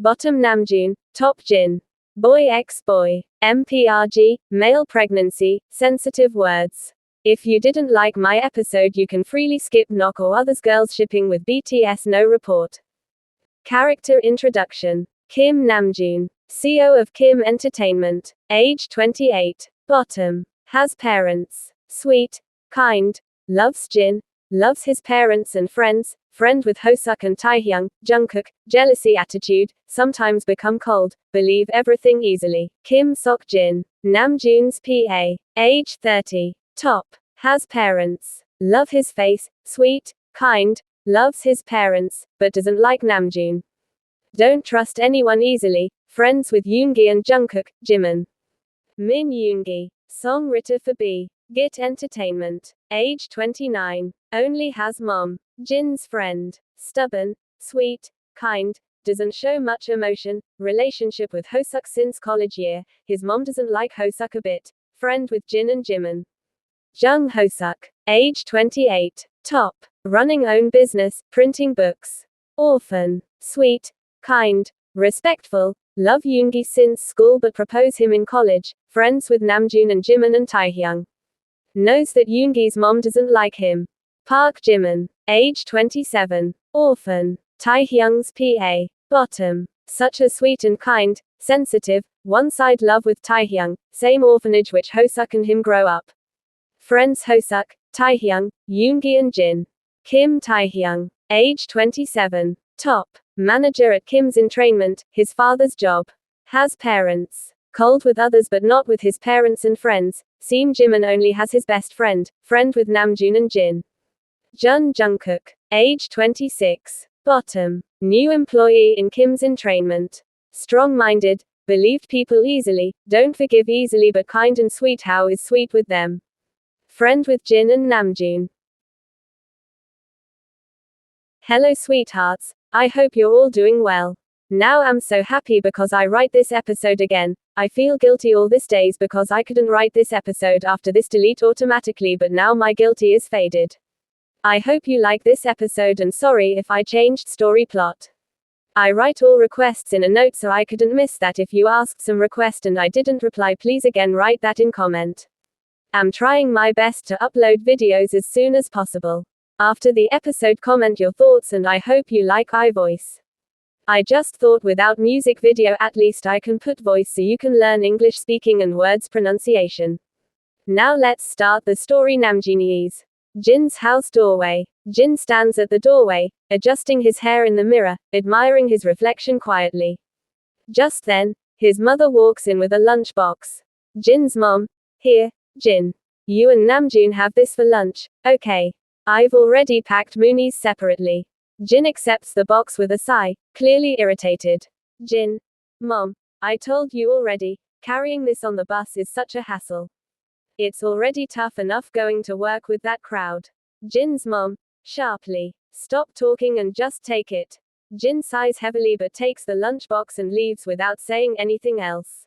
Bottom Namjoon, top Jin. Boy X boy. MPRG, male pregnancy, sensitive words. If you didn't like my episode, you can freely skip knock or others girls shipping with BTS no report. Character introduction. Kim Namjoon. CEO of Kim Entertainment. Age 28. Bottom. Has parents. Sweet. Kind. Loves Jin. Loves his parents and friends. Friend with Hoseok and Taehyung. Jungkook. Jealousy attitude. Sometimes become cold. Believe everything easily. Kim Sok Jin. Namjoon's PA. Age 30. Top. Has parents. Love his face. Sweet. Kind. Loves his parents, but doesn't like Namjoon. Don't trust anyone easily. Friends with Yoongi and Jungkook. Jimin. Min Yoongi. Song written for B. Git Entertainment. Age 29. Only has mom. Jin's friend. Stubborn. Sweet. Kind. Doesn't show much emotion. Relationship with Hoseok since college year. His mom doesn't like Hoseok a bit. Friend with Jin and Jimin. Jung Hoseok. Age 28. Top. Running own business. Printing books. Orphan. Sweet. Kind. Respectful. Love Yoongi since school but propose him in college. Friends with Namjoon and Jimin and Taehyung. Knows that Yoongi's mom doesn't like him. Park Jimin. Age 27. Orphan. Taehyung's PA. Bottom. Such a sweet and kind, sensitive, one-side love with Taehyung, same orphanage which Hoseok and him grow up. Friends Hoseok, Taehyung, Yoongi and Jin. Kim Taehyung. Age 27. Top. Manager at Kim's entrainment, his father's job. Has parents. Cold with others but not with his parents and friends. Seem Jimin only has his best friend, friend with Namjoon and Jin. Jungkook. Age 26. Bottom. New employee in Kim's entrainment. Strong-minded, believed people easily, don't forgive easily but kind and sweet. How is sweet with them. Friend with Jin and Namjoon. Hello sweethearts, I hope you're all doing well. Now I'm so happy because I write this episode again. I feel guilty all these days because I couldn't write this episode after this delete automatically, but now my guilty is faded. I hope you like this episode and sorry if I changed story plot. I write all requests in a note so I couldn't miss that. If you asked some request and I didn't reply, please again write that in comment. I'm trying my best to upload videos as soon as possible. After the episode comment your thoughts and I hope you like iVoice. I just thought without music video at least I can put voice so you can learn English speaking and words pronunciation. Now let's start the story. Namjoon's. Jin's house doorway. Jin stands at the doorway, adjusting his hair in the mirror, admiring his reflection quietly. Just then, his mother walks in with a lunchbox. Jin's mom. Here, Jin. You and Namjoon have this for lunch, okay. I've already packed Moonies separately. Jin accepts the box with a sigh, clearly irritated. Jin. Mom. I told you already, carrying this on the bus is such a hassle. It's already tough enough going to work with that crowd. Jin's mom. Sharply. Stop talking and just take it. Jin sighs heavily but takes the lunchbox and leaves without saying anything else.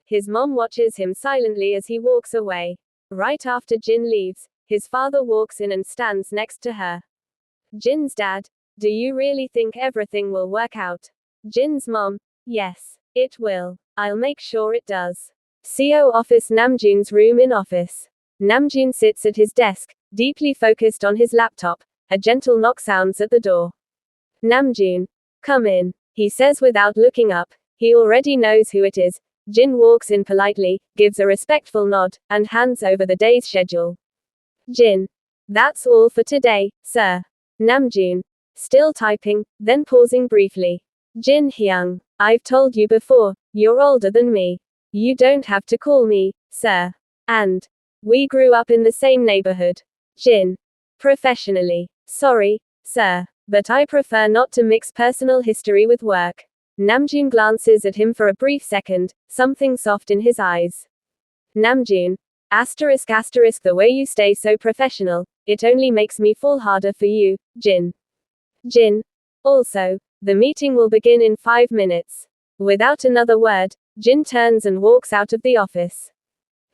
His mom watches him silently as he walks away. Right after Jin leaves, his father walks in and stands next to her. Jin's dad. Do you really think everything will work out? Jin's mom. Yes, it will. I'll make sure it does. CO office. Namjoon's room in office. Namjoon sits at his desk, deeply focused on his laptop. A gentle knock sounds at the door. Namjoon. Come in, he says without looking up. He already knows who it is. Jin walks in politely, gives a respectful nod, and hands over the day's schedule. Jin. That's all for today, sir. Namjoon. Still typing, then pausing briefly. Jin Hyung. I've told you before, you're older than me. You don't have to call me, sir. And we grew up in the same neighborhood. Jin. Professionally. Sorry, sir, but I prefer not to mix personal history with work. Namjoon glances at him for a brief second, something soft in his eyes. Namjoon. Asterisk asterisk, the way you stay so professional, it only makes me fall harder for you, Jin. Jin. Also, the meeting will begin in 5 minutes. Without another word, Jin turns and walks out of the office.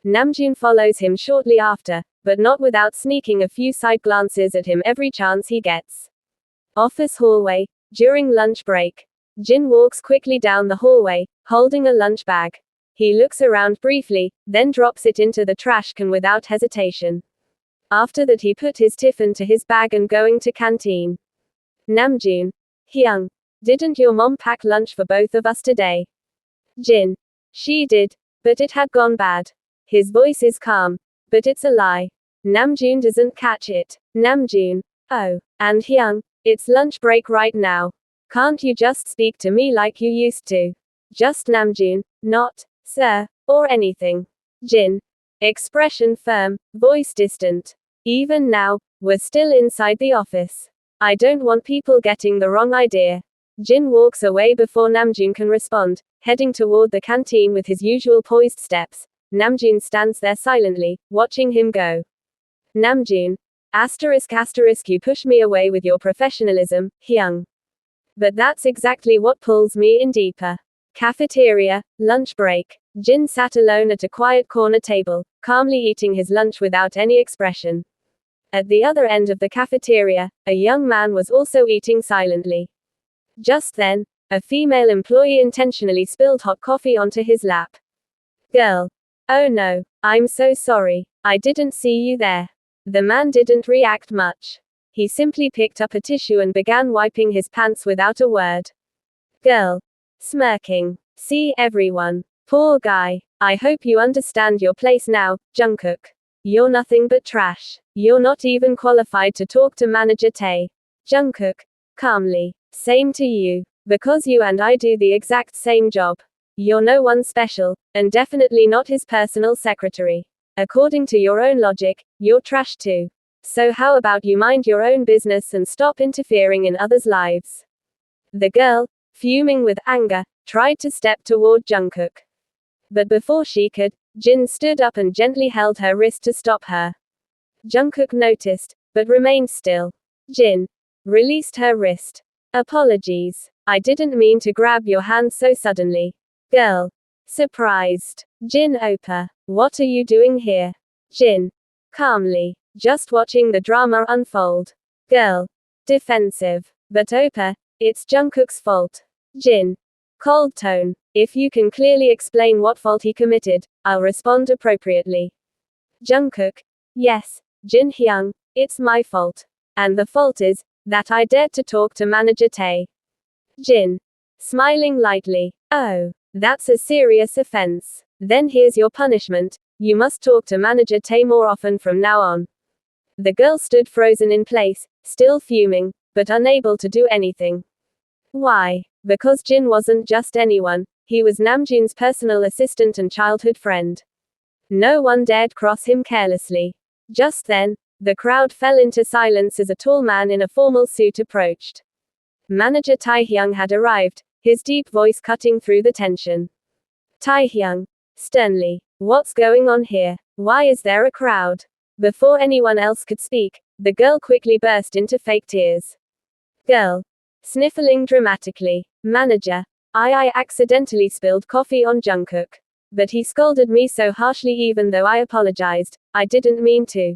Namjoon follows him shortly after, but not without sneaking a few side glances at him every chance he gets. Office hallway. During lunch break. Jin walks quickly down the hallway, holding a lunch bag. He looks around briefly, then drops it into the trash can without hesitation. After that he put his tiffin to his bag and going to canteen. Namjoon. Hyung. Didn't your mom pack lunch for both of us today? Jin. She did, but it had gone bad. His voice is calm, but it's a lie. Namjoon doesn't catch it. Namjoon. Oh. And Hyung. It's lunch break right now. Can't you just speak to me like you used to? Just Namjoon, not, sir, or anything. Jin. Expression firm, voice distant. Even now, we're still inside the office. I don't want people getting the wrong idea. Jin walks away before Namjoon can respond, heading toward the canteen with his usual poised steps. Namjoon stands there silently, watching him go. Namjoon. ***, you push me away with your professionalism, Hyung. But that's exactly what pulls me in deeper. Cafeteria, lunch break. Jin sat alone at a quiet corner table, calmly eating his lunch without any expression. At the other end of the cafeteria, a young man was also eating silently. Just then, a female employee intentionally spilled hot coffee onto his lap. Girl. Oh no, I'm so sorry. I didn't see you there. The man didn't react much. He simply picked up a tissue and began wiping his pants without a word. Girl. Smirking. See everyone. Poor guy. I hope you understand your place now, Jungkook. You're nothing but trash. You're not even qualified to talk to Manager Tae. Jungkook. Calmly. Same to you. Because you and I do the exact same job. You're no one special, and definitely not his personal secretary. According to your own logic, you're trash too. So how about you mind your own business and stop interfering in others' lives? The girl, fuming with anger, tried to step toward Jungkook. But before she could, Jin stood up and gently held her wrist to stop her. Jungkook noticed, but remained still. Jin released her wrist. Apologies. I didn't mean to grab your hand so suddenly. Girl. Surprised. Jin Oppa. What are you doing here? Jin. Calmly. Just watching the drama unfold. Girl. Defensive. But Oppa, it's Jungkook's fault. Jin. Cold tone. If you can clearly explain what fault he committed, I'll respond appropriately. Jungkook. Yes, Jin Hyung, it's my fault. And the fault is, that I dared to talk to Manager Tae. Jin. Smiling lightly. Oh. That's a serious offense. Then here's your punishment. You must talk to Manager Tae more often from now on. The girl stood frozen in place, still fuming, but unable to do anything. Why? Because Jin wasn't just anyone, he was Namjoon's personal assistant and childhood friend. No one dared cross him carelessly. Just then, the crowd fell into silence as a tall man in a formal suit approached. Manager Taehyung had arrived, his deep voice cutting through the tension. Taehyung. Sternly. What's going on here? Why is there a crowd? Before anyone else could speak, the girl quickly burst into fake tears. Girl. Sniffling dramatically. Manager. I accidentally spilled coffee on Jungkook. But he scolded me so harshly even though I apologized, I didn't mean to.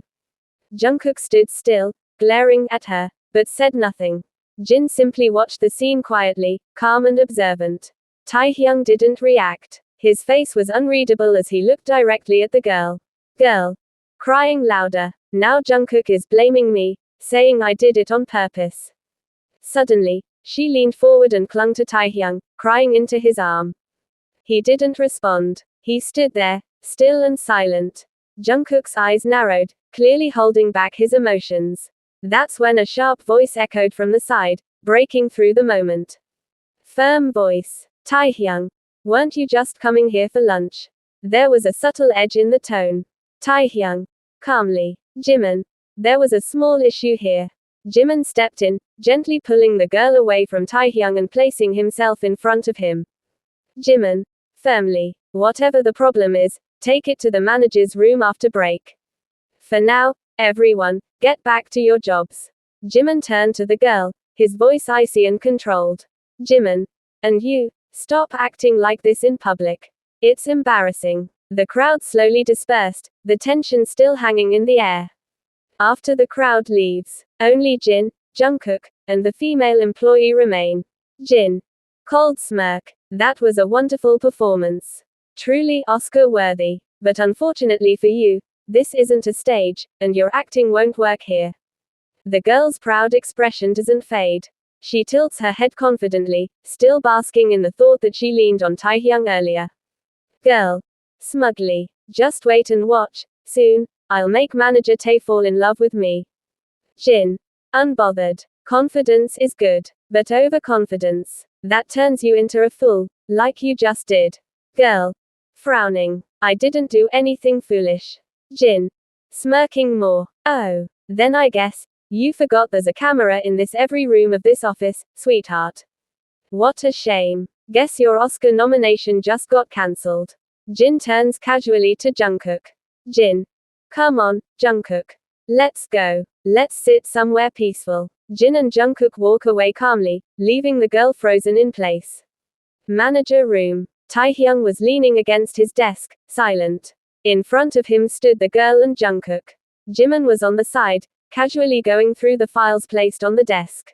Jungkook stood still, glaring at her, but said nothing. Jin simply watched the scene quietly, calm and observant. Taehyung didn't react. His face was unreadable as he looked directly at the girl. Girl. Crying louder. Now Jungkook is blaming me, saying I did it on purpose. Suddenly, she leaned forward and clung to Taehyung, crying into his arm. He didn't respond. He stood there, still and silent. Jungkook's eyes narrowed, clearly holding back his emotions. That's when a sharp voice echoed from the side, breaking through the moment. Firm voice. Taehyung. Weren't you just coming here for lunch? There was a subtle edge in the tone. Taehyung. Calmly. Jimin. There was a small issue here. Jimin stepped in, gently pulling the girl away from Taehyung and placing himself in front of him. Jimin. Firmly. Whatever the problem is, take it to the manager's room after break. For now, everyone, get back to your jobs. Jimin turned to the girl, his voice icy and controlled. Jimin. And you, stop acting like this in public. It's embarrassing. The crowd slowly dispersed, the tension still hanging in the air. After the crowd leaves, only Jin, Jungkook, and the female employee remain. Jin. Cold smirk. That was a wonderful performance. Truly Oscar-worthy. But unfortunately for you, this isn't a stage, and your acting won't work here. The girl's proud expression doesn't fade. She tilts her head confidently, still basking in the thought that she leaned on Taehyung earlier. Girl. Smugly. Just wait and watch. Soon, I'll make manager Tae fall in love with me. Jin. Unbothered. Confidence is good. But overconfidence. That turns you into a fool, like you just did. Girl. Frowning. I didn't do anything foolish. Jin. Smirking more. Oh. Then I guess, you forgot there's a camera in every room of this office, sweetheart. What a shame. Guess your Oscar nomination just got cancelled. Jin turns casually to Jungkook. Jin. Come on, Jungkook. Let's go. Let's sit somewhere peaceful. Jin and Jungkook walk away calmly, leaving the girl frozen in place. Manager room. Taehyung was leaning against his desk, silent. In front of him stood the girl and Jungkook. Jimin was on the side, casually going through the files placed on the desk.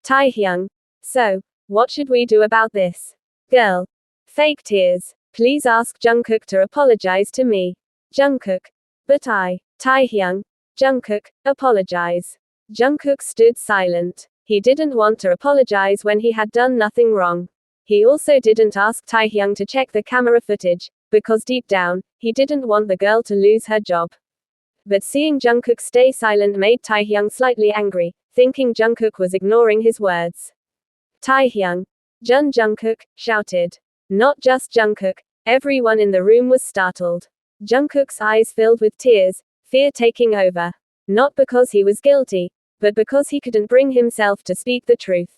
Taehyung. So, what should we do about this? Girl. Fake tears. Please ask Jungkook to apologize to me. Jungkook. But Taehyung. Jungkook, apologize. Jungkook stood silent. He didn't want to apologize when he had done nothing wrong. He also didn't ask Taehyung to check the camera footage, because deep down, he didn't want the girl to lose her job. But seeing Jungkook stay silent made Taehyung slightly angry, thinking Jungkook was ignoring his words. Taehyung. Jungkook, shouted. Not just Jungkook, everyone in the room was startled. Jungkook's eyes filled with tears, fear taking over. Not because he was guilty, but because he couldn't bring himself to speak the truth.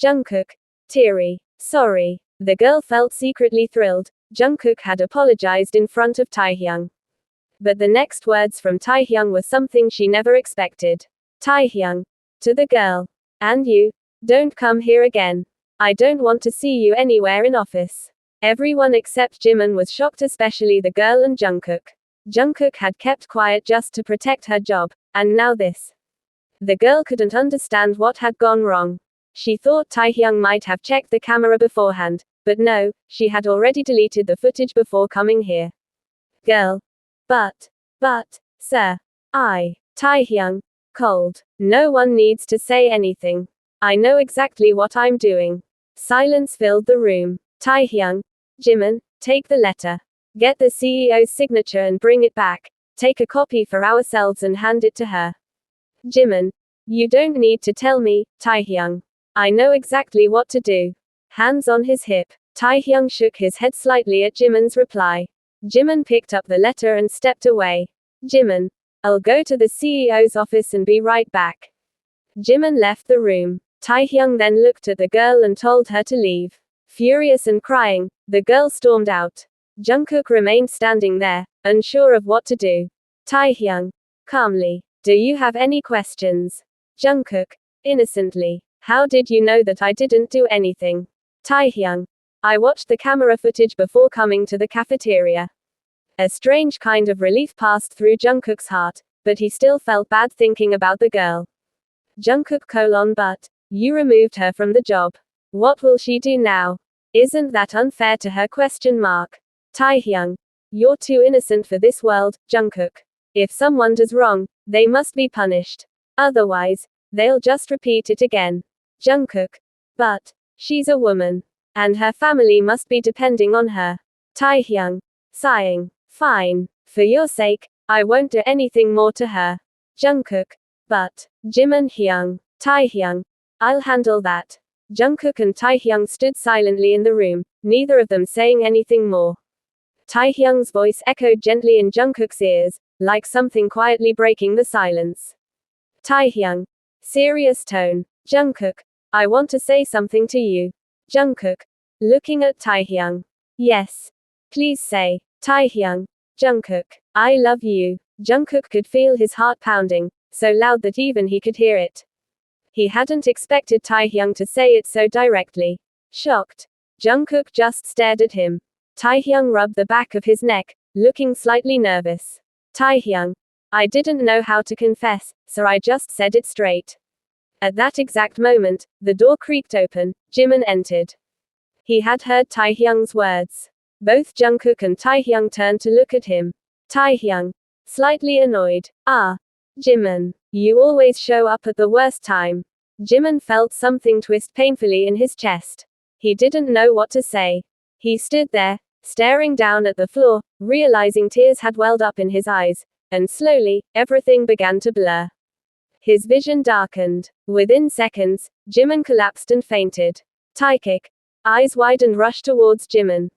Jungkook. Teary. Sorry. The girl felt secretly thrilled. Jungkook had apologized in front of Taehyung. But the next words from Taehyung were something she never expected. Taehyung. To the girl. And you. Don't come here again. I don't want to see you anywhere in office. Everyone except Jimin was shocked, especially the girl and Jungkook. Jungkook had kept quiet just to protect her job, and now this. The girl couldn't understand what had gone wrong. She thought Taehyung might have checked the camera beforehand, but no, she had already deleted the footage before coming here. Girl. But, sir. Taehyung. Cold. No one needs to say anything. I know exactly what I'm doing. Silence filled the room. Taehyung. Jimin, take the letter. Get the CEO's signature and bring it back. Take a copy for ourselves and hand it to her. Jimin. You don't need to tell me, Taehyung. I know exactly what to do. Hands on his hip. Taehyung shook his head slightly at Jimin's reply. Jimin picked up the letter and stepped away. Jimin. I'll go to the CEO's office and be right back. Jimin left the room. Taehyung then looked at the girl and told her to leave. Furious and crying, the girl stormed out. Jungkook remained standing there, unsure of what to do. Taehyung. Calmly. Do you have any questions? Jungkook. Innocently. How did you know that I didn't do anything? Taehyung. I watched the camera footage before coming to the cafeteria. A strange kind of relief passed through Jungkook's heart, but he still felt bad thinking about the girl. Jungkook : But you removed her from the job. What will she do now? Isn't that unfair to her ? Taehyung. You're too innocent for this world, Jungkook. If someone does wrong, they must be punished. Otherwise, they'll just repeat it again. Jungkook. But she's a woman. And her family must be depending on her. Taehyung. Sighing. Fine. For your sake, I won't do anything more to her. Jungkook. But Jimin Hyung. Taehyung. I'll handle that. Jungkook and Taehyung stood silently in the room, neither of them saying anything more. Taehyung's voice echoed gently in Jungkook's ears, like something quietly breaking the silence. Taehyung. Serious tone. Jungkook. I want to say something to you. Jungkook. Looking at Taehyung. Yes. Please say. Taehyung. Jungkook. I love you. Jungkook could feel his heart pounding, so loud that even he could hear it. He hadn't expected Taehyung to say it so directly. Shocked. Jungkook just stared at him. Taehyung rubbed the back of his neck, looking slightly nervous. Taehyung. I didn't know how to confess, so I just said it straight. At that exact moment, the door creaked open. Jimin entered. He had heard Taehyung's words. Both Jungkook and Taehyung turned to look at him. Taehyung, slightly annoyed. Ah. Jimin, you always show up at the worst time. Jimin felt something twist painfully in his chest. He didn't know what to say. He stood there, staring down at the floor, realizing tears had welled up in his eyes, and slowly, everything began to blur. His vision darkened. Within seconds, Jimin collapsed and fainted. Taehyung, eyes wide and rushed towards Jimin.